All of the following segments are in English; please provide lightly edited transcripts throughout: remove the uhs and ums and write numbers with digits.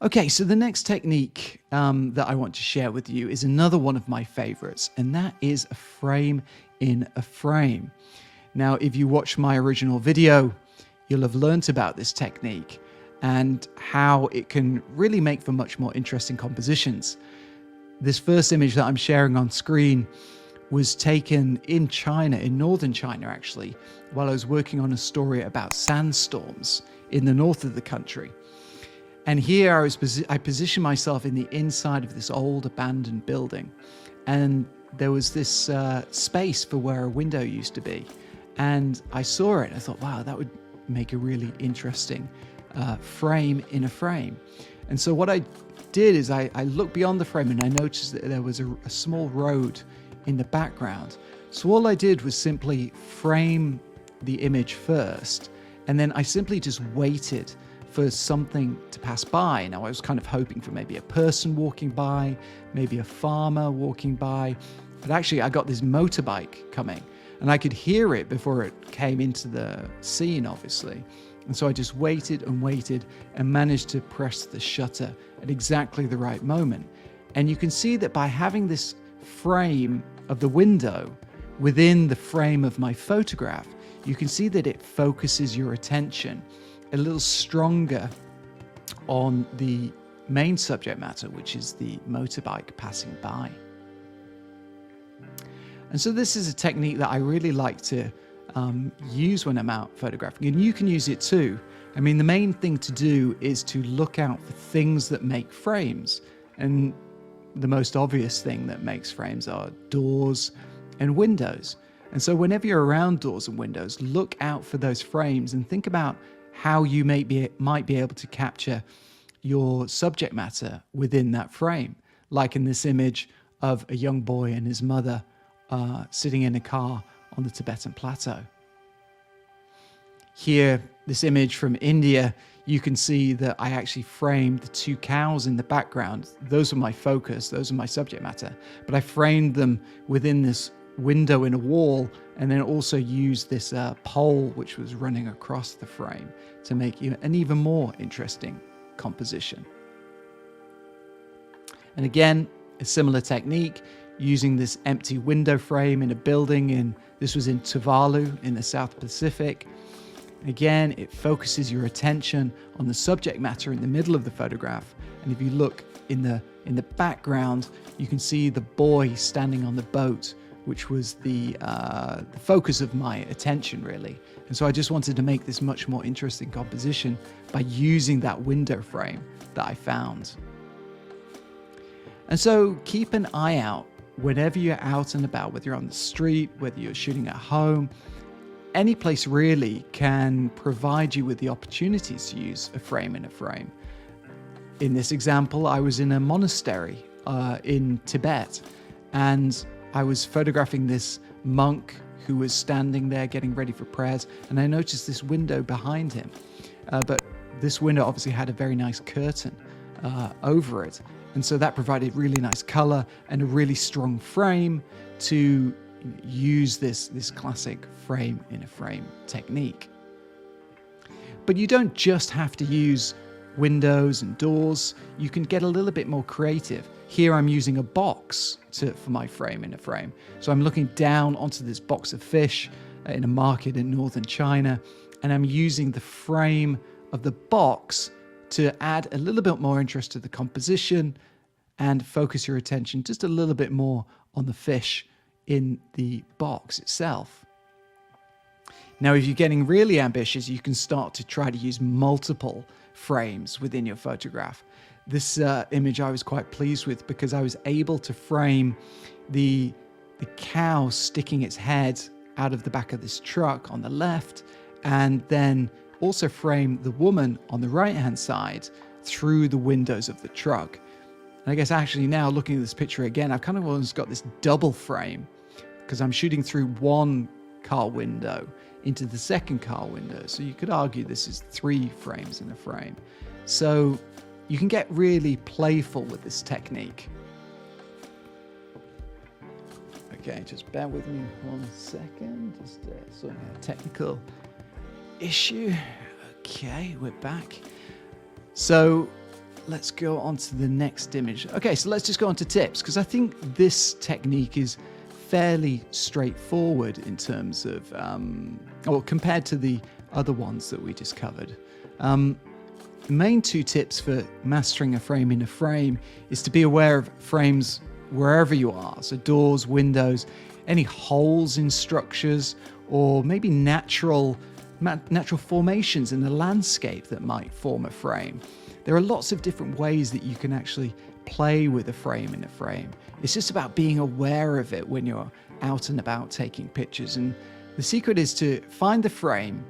Okay, so the next technique that I want to share with you is another one of my favorites, and that is a frame in a frame. Now, if you watch my original video, you'll have learnt about this technique and how it can really make for much more interesting compositions. This first image that I'm sharing on screen was taken in China, in northern China actually, while I was working on a story about sandstorms in the north of the country. And here I positioned myself in the inside of this old abandoned building, and there was this space for where a window used to be. And I saw it, I thought, wow, that would make a really interesting frame in a frame. And so what I did is I looked beyond the frame and I noticed that there was a small road in the background. So all I did was simply frame the image first, and then I simply just waited for something to pass by. Now I was kind of hoping for maybe a person walking by, maybe a farmer walking by, but actually I got this motorbike coming and I could hear it before it came into the scene, obviously. And so I just waited and waited and managed to press the shutter at exactly the right moment. And you can see that by having this frame of the window within the frame of my photograph, you can see that it focuses your attention a little stronger on the main subject matter, which is the motorbike passing by. And so this is a technique that I really like to use when I'm out photographing, and you can use it too. I mean, the main thing to do is to look out for things that make frames, and the most obvious thing that makes frames are doors and windows. And so whenever you're around doors and windows, look out for those frames and think about how you might be able to capture your subject matter within that frame. Like in this image of a young boy and his mother sitting in a car on the Tibetan plateau. Here, this image from India, you can see that I actually framed the two cows in the background. Those are my focus, those are my subject matter, but I framed them within this window in a wall, and then also used this pole which was running across the frame to make an even more interesting composition. And again, a similar technique, using this empty window frame in a building this was in Tuvalu in the South Pacific. Again, it focuses your attention on the subject matter in the middle of the photograph. And if you look in the background, you can see the boy standing on the boat, which was the focus of my attention, really. And so I just wanted to make this much more interesting composition by using that window frame that I found. And so keep an eye out whenever you're out and about, whether you're on the street, whether you're shooting at home. Any place really can provide you with the opportunities to use a frame in a frame. In this example, I was in a monastery in Tibet, and I was photographing this monk who was standing there getting ready for prayers, and I noticed this window behind him. But this window obviously had a very nice curtain over it, and so that provided really nice color and a really strong frame to use this classic frame in a frame technique. But you don't just have to use windows and doors. You can get a little bit more creative. Here I'm using a box for my frame in a frame. So I'm looking down onto this box of fish in a market in northern China, and I'm using the frame of the box to add a little bit more interest to the composition and focus your attention just a little bit more on the fish in the box itself. Now, if you're getting really ambitious, you can start to try to use multiple frames within your photograph. This image I was quite pleased with because I was able to frame the cow sticking its head out of the back of this truck on the left, and then also frame the woman on the right-hand side through the windows of the truck. And I guess actually now looking at this picture again, I've kind of almost got this double frame because I'm shooting through one car window into the second car window. So you could argue this is 3 frames in a frame. So you can get really playful with this technique. Okay, just bear with me 1 second. Just sorting out a technical issue. Okay, we're back. So let's go on to the next image. Okay, so let's just go on to tips, because I think this technique is fairly straightforward in terms of, or compared to the other ones that we just covered. The main two tips for mastering a frame in a frame is to be aware of frames wherever you are. So doors, windows, any holes in structures, or maybe natural formations in the landscape that might form a frame. There are lots of different ways that you can actually play with a frame in a frame. It's just about being aware of it when you're out and about taking pictures. And the secret is to find the frame,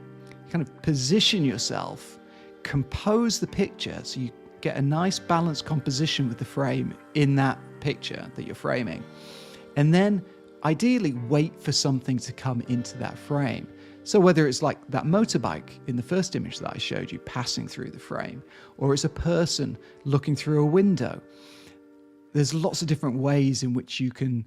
kind of position yourself, compose the picture so you get a nice balanced composition with the frame in that picture that you're framing. And then ideally wait for something to come into that frame. So whether it's like that motorbike in the first image that I showed you passing through the frame, or it's a person looking through a window, there's lots of different ways in which you can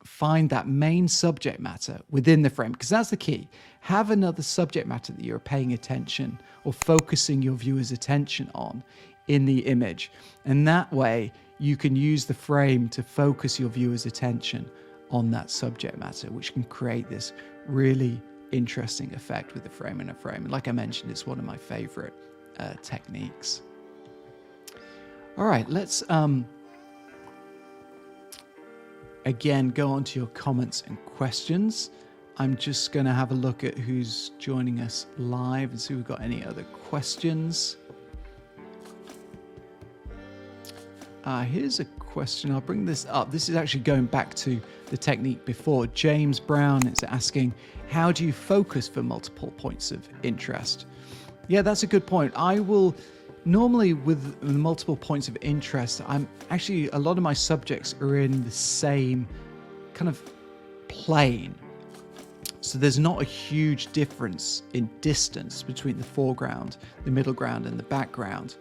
find that main subject matter within the frame, because that's the key. Have another subject matter that you're paying attention or focusing your viewer's attention on in the image. And that way you can use the frame to focus your viewer's attention on that subject matter, which can create this really interesting effect with the frame in a frame. And like I mentioned, it's one of my favorite techniques. All right, let's again go on to your comments and questions. I'm just going to have a look at who's joining us live and see if we've got any other questions. Here's a question. I'll bring this up. This is actually going back to the technique before. James Brown is asking, how do you focus for multiple points of interest? Yeah, that's a good point. I will normally, with multiple points of interest, I'm actually, a lot of my subjects are in the same kind of plane. So there's not a huge difference in distance between the foreground, the middle ground, and the background.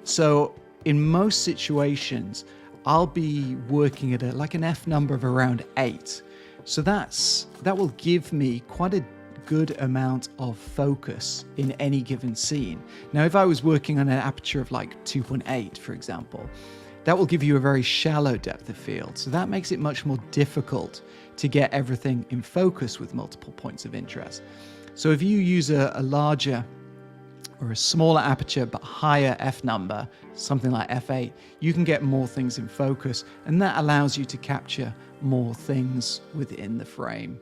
So in most situations, I'll be working at like an F number of around 8. So that will give me quite a good amount of focus in any given scene. Now, if I was working on an aperture of like 2.8, for example, that will give you a very shallow depth of field. So that makes it much more difficult to get everything in focus with multiple points of interest. So if you use a larger or a smaller aperture but higher f number, something like f8, you can get more things in focus, and that allows you to capture more things within the frame.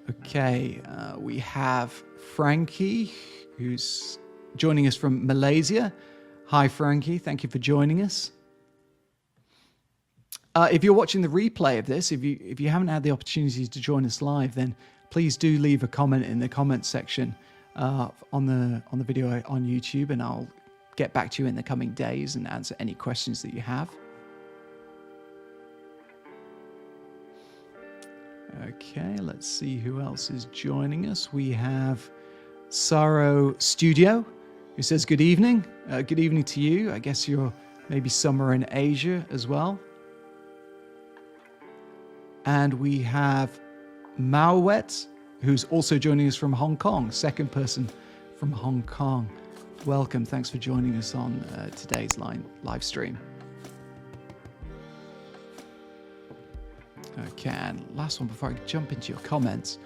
Okay, we have Frankie, who's joining us from Malaysia. Hi, Frankie. Thank you for joining us. If you're watching the replay of this, if you haven't had the opportunity to join us live, then please do leave a comment in the comments section on the video on YouTube, and I'll get back to you in the coming days and answer any questions that you have. Okay, let's see who else is joining us. We have Saro Studio, who says good evening. Good evening to you. I guess you're maybe somewhere in Asia as well. And we have Mauwet, who's also joining us from Hong Kong, second person from Hong Kong. Welcome. Thanks for joining us on today's live stream. Okay, and last one before I jump into your comments.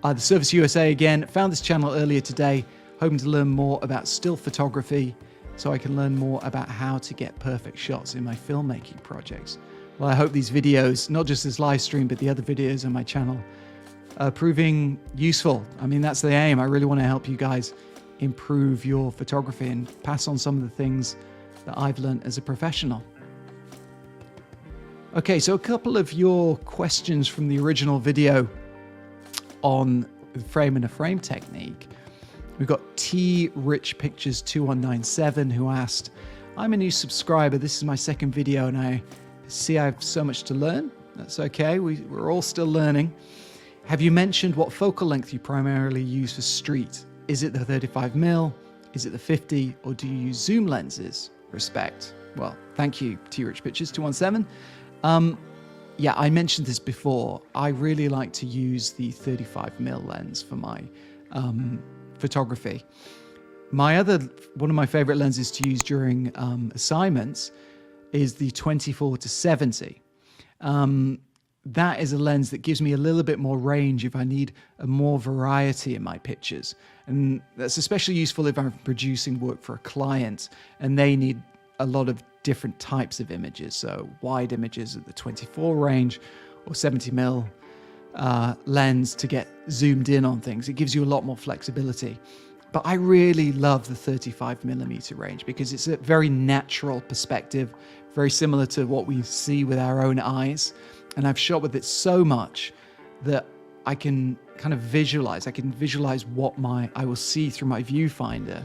The Service USA again, found this channel earlier today, hoping to learn more about still photography so I can learn more about how to get perfect shots in my filmmaking projects. Well, I hope these videos, not just this live stream, but the other videos on my channel, are proving useful. I mean, that's the aim. I really want to help you guys improve your photography and pass on some of the things that I've learned as a professional. Okay, so a couple of your questions from the original video on the frame in a frame technique. We've got T Rich Pictures 2197 who asked, I'm a new subscriber. This is my second video and I see I have so much to learn. That's okay. We're all still learning. Have you mentioned what focal length you primarily use for street? Is it the 35mm? Is it the 50? Or do you use zoom lenses? Respect. Well, thank you, T Rich Pictures 217. Yeah, I mentioned this before. I really like to use the 35mm lens for my photography. One of my favorite lenses to use during assignments is the 24-70. That is a lens that gives me a little bit more range if I need a more variety in my pictures. And that's especially useful if I'm producing work for a client and they need a lot of different types of images. So wide images at the 24 range or 70mm lens to get zoomed in on things. It gives you a lot more flexibility. But I really love the 35mm range because it's a very natural perspective, very similar to what we see with our own eyes. And I've shot with it so much that I can kind of visualize. I can visualize what I will see through my viewfinder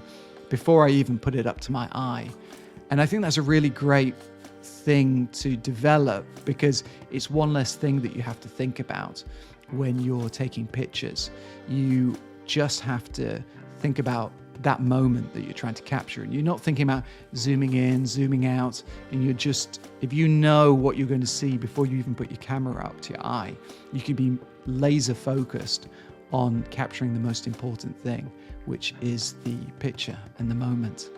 before I even put it up to my eye. And I think that's a really great thing to develop because it's one less thing that you have to think about when you're taking pictures. You just have to think about that moment that you're trying to capture, and you're not thinking about zooming in, zooming out, and you're just, if you know what you're going to see before you even put your camera up to your eye, you can be laser focused on capturing the most important thing, which is the picture and the moment.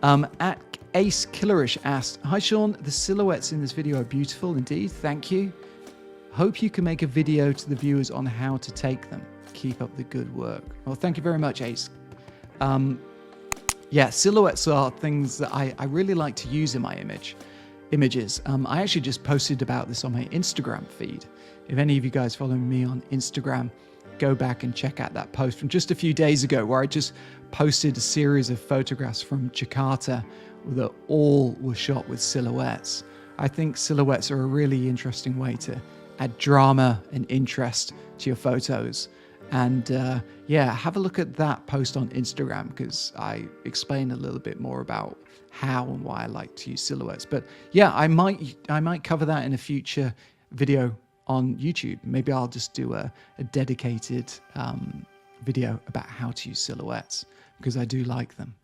At Ace Killerish asked, "Hi Sean, the silhouettes in this video are beautiful indeed, thank you. Hope you can make a video to the viewers on how to take them. Keep up the good work." Well, thank you very much, Ace. Yeah, silhouettes are things that I really like to use in my images. I actually just posted about this on my Instagram feed. If any of you guys follow me on Instagram, go back and check out that post from just a few days ago where I just posted a series of photographs from Jakarta that all were shot with silhouettes. I think silhouettes are a really interesting way to add drama and interest to your photos. And yeah, have a look at that post on Instagram because I explain a little bit more about how and why I like to use silhouettes. But yeah, I might cover that in a future video on YouTube. Maybe I'll just do a dedicated video about how to use silhouettes because I do like them.